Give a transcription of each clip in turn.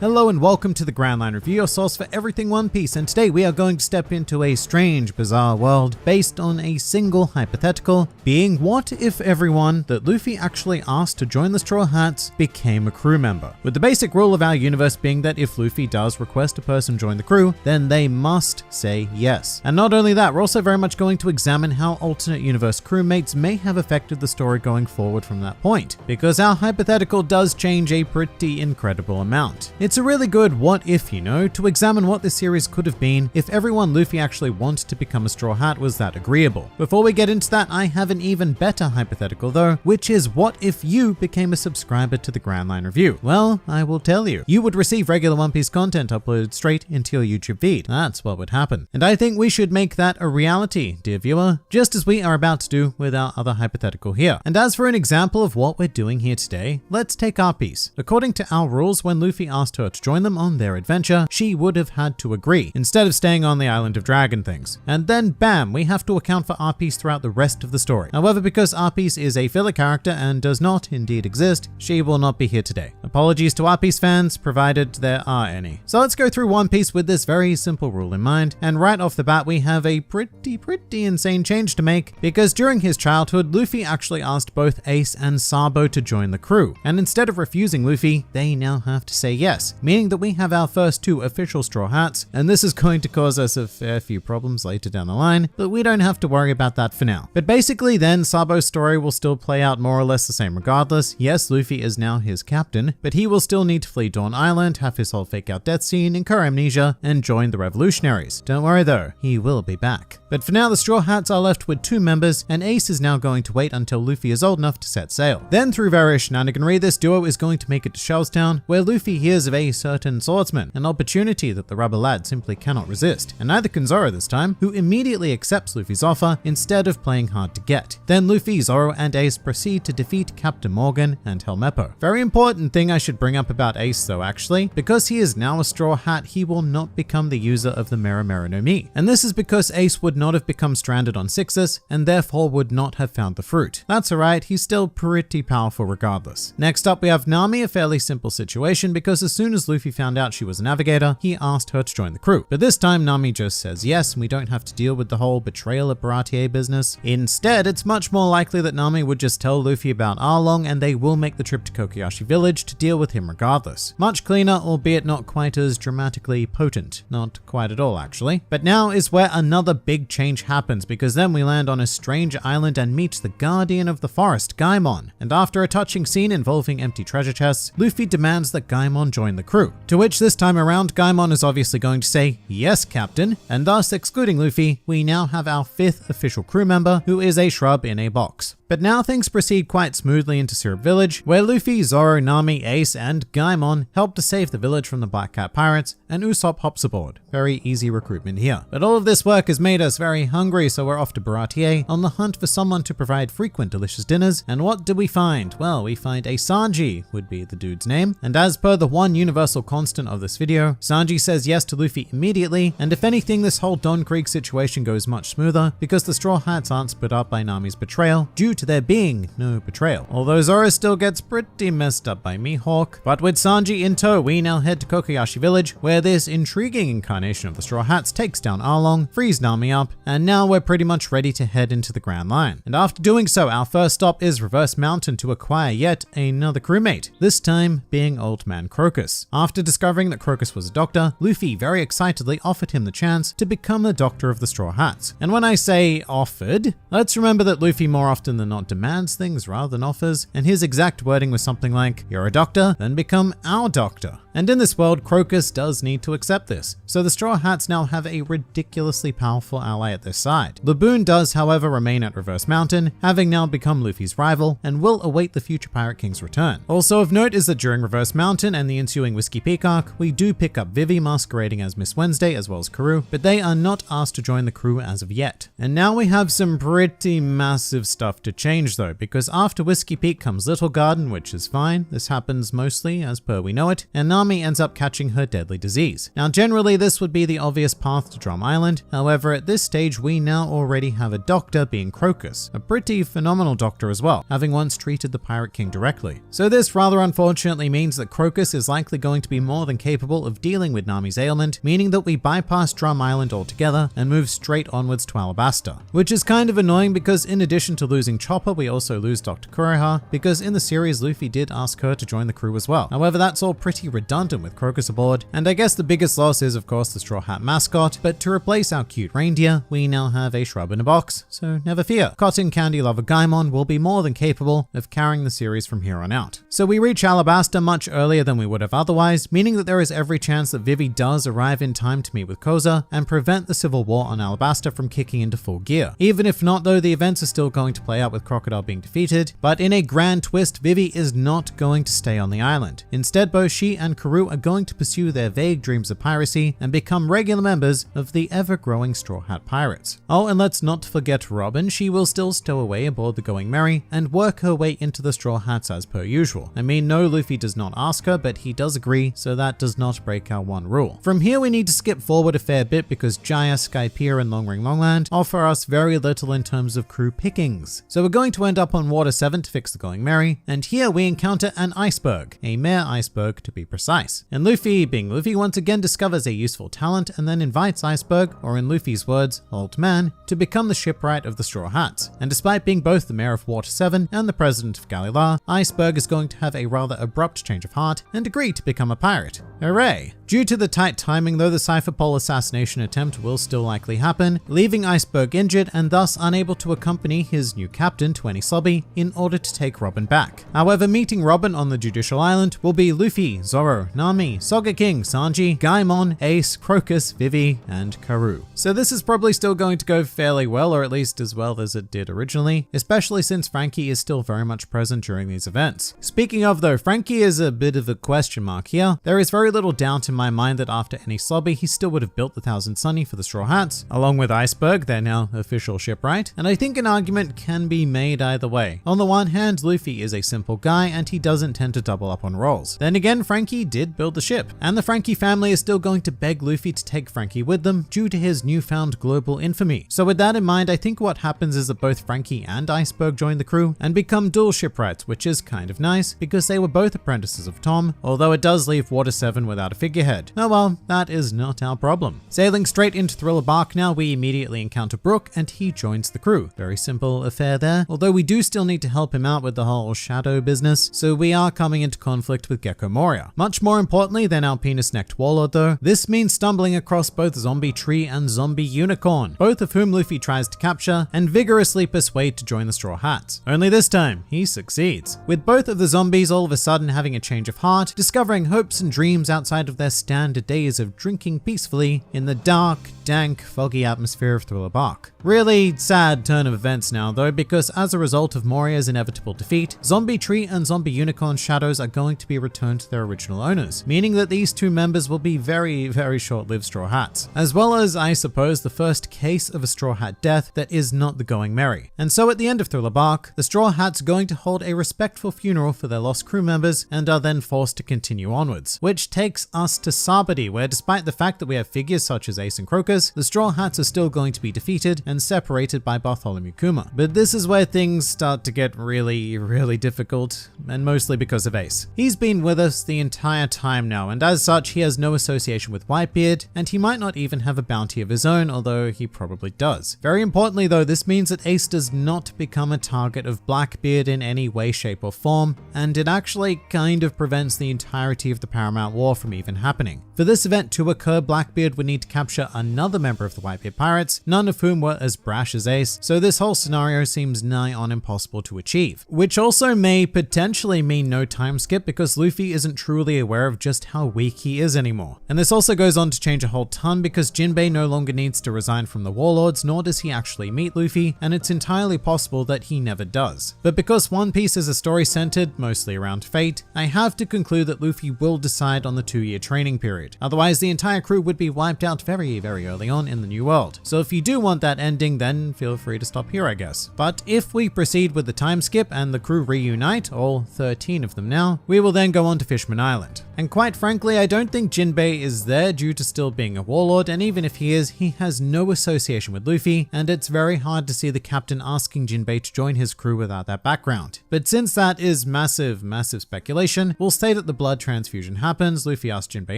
Hello and welcome to the Grand Line Review, your source for everything One Piece, and today we are going to step into a strange, bizarre world based on a single hypothetical, being what if everyone that Luffy actually asked to join the Straw Hats became a crew member, with the basic rule of our universe being that if Luffy does request a person join the crew, then they must say yes. And not only that, we're also very much going to examine how alternate universe crewmates may have affected the story going forward from that point, because our hypothetical does change a pretty incredible amount. It's a really good what if, to examine what this series could have been if everyone Luffy actually wanted to become a Straw Hat was that agreeable. Before we get into that, I have an even better hypothetical though, which is what if you became a subscriber to the Grand Line Review? Well, I will tell you. You would receive regular One Piece content uploaded straight into your YouTube feed. That's what would happen. And I think we should make that a reality, dear viewer, just as we are about to do with our other hypothetical here. And as for an example of what we're doing here today, let's take our piece. According to our rules, when Luffy asked her to join them on their adventure, she would have had to agree, instead of staying on the island of dragon things. And then bam, we have to account for Arpiece throughout the rest of the story. However, because Arpiece is a filler character and does not indeed exist, she will not be here today. Apologies to Arpiece fans, provided there are any. So let's go through One Piece with this very simple rule in mind, and right off the bat we have a pretty insane change to make, because during his childhood, Luffy actually asked both Ace and Sabo to join the crew, and instead of refusing Luffy, they now have to say yes, meaning that we have our first two official Straw Hats, and this is going to cause us a fair few problems later down the line, but we don't have to worry about that for now. But basically then, Sabo's story will still play out more or less the same regardless. Yes, Luffy is now his captain, but he will still need to flee Dawn Island, have his whole fake out death scene, incur amnesia, and join the revolutionaries. Don't worry though, he will be back. But for now, the Straw Hats are left with two members, and Ace is now going to wait until Luffy is old enough to set sail. Then through various shenaniganry, this duo is going to make it to Shellstown, where Luffy hears of a certain swordsman, an opportunity that the rubber lad simply cannot resist, and neither can Zoro this time, who immediately accepts Luffy's offer instead of playing hard to get. Then Luffy, Zoro, and Ace proceed to defeat Captain Morgan and Helmeppo. Very important thing I should bring up about Ace though actually, because he is now a Straw Hat, he will not become the user of the Mera Mera no Mi, and this is because Ace would not have become stranded on Sixus, and therefore would not have found the fruit. That's alright, he's still pretty powerful regardless. Next up we have Nami, a fairly simple situation, because as soon as Luffy found out she was a navigator, he asked her to join the crew. But this time Nami just says yes, and we don't have to deal with the whole betrayal of Baratier business. Instead, it's much more likely that Nami would just tell Luffy about Arlong, and they will make the trip to Kokoyashi Village to deal with him regardless. Much cleaner, albeit not quite as dramatically potent. Not quite at all actually. But now is where another big change happens, because then we land on a strange island and meet the guardian of the forest, Gaimon. And after a touching scene involving empty treasure chests, Luffy demands that Gaimon join the crew. To which this time around, Gaimon is obviously going to say, yes, Captain, and thus excluding Luffy, we now have our fifth official crew member, who is a shrub in a box. But now things proceed quite smoothly into Syrup Village, where Luffy, Zoro, Nami, Ace, and Gaimon help to save the village from the Black Cat pirates, and Usopp hops aboard. Very easy recruitment here. But all of this work has made us very hungry, so we're off to Baratier on the hunt for someone to provide frequent delicious dinners. And what do we find? Well, we find a Sanji, would be the dude's name. And as per the one universal constant of this video, Sanji says yes to Luffy immediately, and if anything, this whole Don Creek situation goes much smoother, because the Straw Hats aren't split up by Nami's betrayal, due to there being no betrayal. Although Zoro still gets pretty messed up by Mihawk. But with Sanji in tow, we now head to Kokoyashi Village, where this intriguing incarnation of the Straw Hats takes down Arlong, frees Nami up, and now we're pretty much ready to head into the Grand Line. And after doing so, our first stop is Reverse Mountain to acquire yet another crewmate, this time being Old Man Crocus. After discovering that Crocus was a doctor, Luffy very excitedly offered him the chance to become the doctor of the Straw Hats. And when I say offered, let's remember that Luffy more often than not demands things rather than offers, and his exact wording was something like, "You're a doctor, then become our doctor." And in this world, Crocus does need to accept this, so the Straw Hats now have a ridiculously powerful ally at their side. Laboon does, however, remain at Reverse Mountain, having now become Luffy's rival, and will await the future Pirate King's return. Also of note is that during Reverse Mountain and the ensuing Whiskey Peak arc, we do pick up Vivi masquerading as Miss Wednesday as well as Karoo, but they are not asked to join the crew as of yet. And now we have some pretty massive stuff to change though, because after Whiskey Peak comes Little Garden, which is fine. This happens mostly as per we know it, and Nami ends up catching her deadly disease. Now generally this would be the obvious path to Drum Island, however at this stage we now already have a doctor being Crocus, a pretty phenomenal doctor as well, having once treated the Pirate King directly. So this rather unfortunately means that Crocus is likely going to be more than capable of dealing with Nami's ailment, meaning that we bypass Drum Island altogether and move straight onwards to Alabasta. Which is kind of annoying because in addition to losing Chopper, we also lose Dr. Kureha, because in the series Luffy did ask her to join the crew as well. However, that's all pretty redundant with Crocus aboard, and I guess the biggest loss is of course the Straw Hat mascot, but to replace our cute reindeer, we now have a shrub in a box, so never fear. Cotton Candy Lover Gaimon will be more than capable of carrying the series from here on out. So we reach Alabasta much earlier than we would have otherwise, meaning that there is every chance that Vivi does arrive in time to meet with Koza and prevent the civil war on Alabasta from kicking into full gear. Even if not though, the events are still going to play out with Crocodile being defeated, but in a grand twist, Vivi is not going to stay on the island. Instead, both she and Karoo are going to pursue their vague dreams of piracy and become regular members of the ever-growing Straw Hat Pirates. Oh, and let's not forget Robin. She will still stow away aboard the Going Merry and work her way into the Straw Hats as per usual. I mean, no, Luffy does not ask her, but he does agree, so that does not break our one rule. From here, we need to skip forward a fair bit because Jaya, Skypiea, and Long Ring Longland offer us very little in terms of crew pickings. So we're going to end up on Water 7 to fix the Going Merry, and here we encounter an iceberg, a mare iceberg to be precise. And Luffy, being Luffy, once again discovers a useful talent and then invites Iceberg, or in Luffy's words, Old Man, to become the shipwright of the Straw Hats. And despite being both the mayor of Water 7 and the president of Galila, Iceberg is going to have a rather abrupt change of heart and agree to become a pirate. Hooray! Due to the tight timing though, the Cypher Pole assassination attempt will still likely happen, leaving Iceberg injured and thus unable to accompany his new captain to any lobby in order to take Robin back. However, meeting Robin on the Judicial Island will be Luffy, Zoro, Nami, Sogeking, Sanji, Gaimon, Ace, Crocus, Vivi, and Karoo. So this is probably still going to go fairly well, or at least as well as it did originally, especially since Frankie is still very much present during these events. Speaking of though, Frankie is a bit of a question mark here. There is very little doubt in my mind that after any lobby, he still would have built the Thousand Sunny for the Straw Hats, along with Iceberg, their now official shipwright, and I think an argument can be made either way. On the one hand, Luffy is a simple guy and he doesn't tend to double up on roles. Then again, Frankie did build the ship, and the Frankie family is still going to beg Luffy to take Frankie with them due to his newfound global infamy. So with that in mind, I think what happens is that both Frankie and Iceberg join the crew and become dual shipwrights, which is kind of nice because they were both apprentices of Tom, although it does leave Water 7 without a figurehead. Oh well, that is not our problem. Sailing straight into Thriller Bark now, we immediately encounter Brook and he joins the crew. Very simple affair there, although we do still need to help him out with the whole shadow business, so we are coming into conflict with Gecko Moria. Much more importantly than our penis-necked warlord though, this means stumbling across both Zombie Tree and Zombie Unicorn, both of whom Luffy tries to capture and vigorously persuade to join the Straw Hats. Only this time, he succeeds, with both of the zombies all of a sudden having a change of heart, discovering hopes and dreams outside of their standard days of drinking peacefully in the dark, dank, foggy atmosphere of Thriller Bark. Really sad turn of events now though, because as a result of Moria's inevitable defeat, Zombie Tree and Zombie Unicorn shadows are going to be returned to their original owners, meaning that these two members will be very, very short-lived Straw Hats, as well as, I suppose, the first case of a Straw Hat death that is not the Going Merry. And so at the end of Thriller Bark, the Straw Hats are going to hold a respectful funeral for their lost crew members and are then forced to continue onwards, which takes us to Sabadi, where despite the fact that we have figures such as Ace and Crocus, the Straw Hats are still going to be defeated and separated by Bartholomew Kuma. But this is where things start to get really, really difficult, and mostly because of Ace. He's been with us the entire time now, and as such, he has no association with Whitebeard, and he might not even have a bounty of his own, although he probably does. Very importantly though, this means that Ace does not become a target of Blackbeard in any way, shape or form, and it actually kind of prevents the entirety of the Paramount War from even happening. For this event to occur, Blackbeard would need to capture another member of the Whitebeard Pirates, none of whom were as brash as Ace, so this whole scenario seems nigh on impossible to achieve. Which also may potentially mean no time skip because Luffy isn't truly aware of just how weak he is anymore. And this also goes on to change a whole ton because Jinbei no longer needs to resign from the Warlords, nor does he actually meet Luffy, and it's entirely possible that he never does. But because One Piece is a story centered mostly around fate, I have to conclude that Luffy will decide on on the 2-year training period. Otherwise, the entire crew would be wiped out very, very early on in the new world. So if you do want that ending, then feel free to stop here, I guess. But if we proceed with the time skip and the crew reunite, all 13 of them now, we will then go on to Fishman Island. And quite frankly, I don't think Jinbei is there due to still being a warlord, and even if he is, he has no association with Luffy, and it's very hard to see the captain asking Jinbei to join his crew without that background. But since that is massive speculation, we'll say that the blood transfusion happens. Luffy asks Jinbei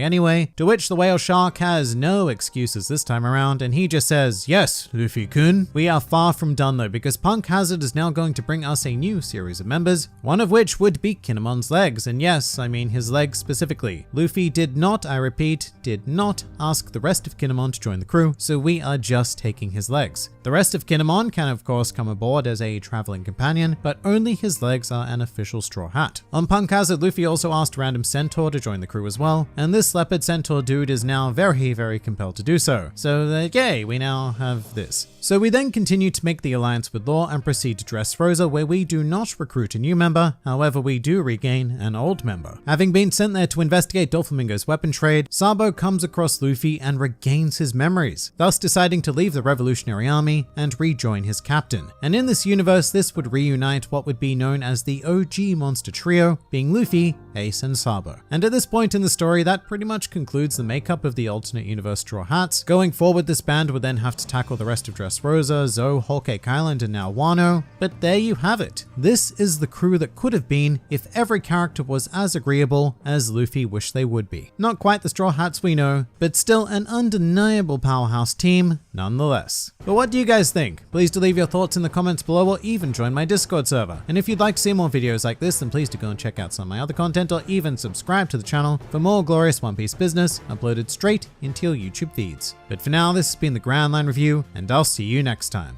anyway, to which the whale shark has no excuses this time around, and he just says, "Yes, Luffy-kun." We are far from done though, because Punk Hazard is now going to bring us a new series of members, one of which would be Kinemon's legs, and yes, I mean his legs specifically. Luffy did not, I repeat, did not ask the rest of Kinemon to join the crew, so we are just taking his legs. The rest of Kinemon can of course come aboard as a traveling companion, but only his legs are an official straw hat. On Punk Hazard, Luffy also asked Random Centaur to join the crew as well, and this Leopard Centaur dude is now very compelled to do so. So yay, we now have this. So we then continue to make the alliance with Law and proceed to Dressrosa, where we do not recruit a new member, however we do regain an old member. Having been sent there to investigate Doflamingo's weapon trade, Sabo comes across Luffy and regains his memories, thus deciding to leave the Revolutionary Army and rejoin his captain. And in this universe, this would reunite what would be known as the OG monster trio, being Luffy, Ace, and Sabo. And at this point in the story, that pretty much concludes the makeup of the alternate universe Straw Hats. Going forward, this band would then have to tackle the rest of Dressrosa, Zoe, Whole Cake Island, and now Wano. But there you have it. This is the crew that could have been if every character was as agreeable as Luffy wished they would be. Not quite the Straw Hats we know, but still an undeniable powerhouse team nonetheless. But what do you guys think? Please do leave your thoughts in the comments below, or even join my Discord server. And if you'd like to see more videos like this, then please do go and check out some of my other content, or even subscribe to the channel for more glorious One Piece business uploaded straight into your YouTube feeds. But for now, this has been the Grand Line Review, and I'll see you next time.